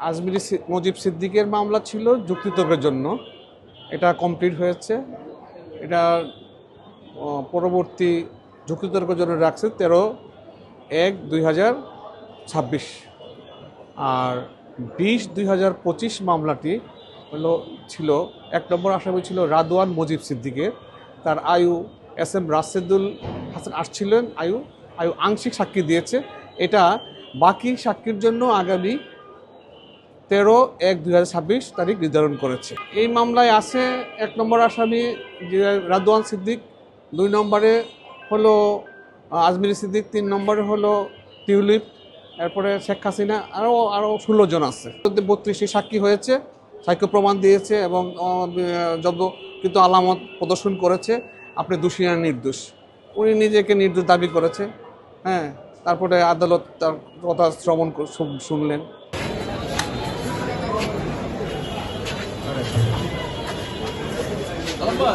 আজমিরি মজিব সিদ্দিকের মামলা ছিল যুক্তিতর্কের জন্য, এটা কমপ্লিট হয়েছে। এটা পরবর্তী যুক্তিতর্কের জন্য রাখছে 13/1/2026। আর 20/2025 মামলাটি ছিল 1 নম্বর আসামি ছিল রাদওয়ান মজিব সিদ্দিকের। তার আয়ু SM রাশেদুল হাসান আসছিলেন, আয়ু আংশিক সাক্ষী দিয়েছে। এটা বাকি সাক্ষীর জন্য আগামী 13/1/2026 তারিখ নির্ধারণ করেছে। এই মামলায় আছে 1 নম্বর আসামি রাদওয়ান সিদ্দিক, 2 নম্বরে হলো আজমিরি সিদ্দিক, 3 নম্বরে হলো টিউলিপ, এরপরে শেখ হাসিনা, আরও 16 জন আছে। 32টি সাক্ষী হয়েছে, সাক্ষ্য প্রমাণ দিয়েছে এবং কিন্তু আলামত প্রদর্শন করেছে আপনি দোষী না নির্দোষ। উনি নিজেকে নির্দোষ দাবি করেছে। হ্যাঁ, তারপরে আদালত তার কথা শ্রবণ শুনলেন। Apa?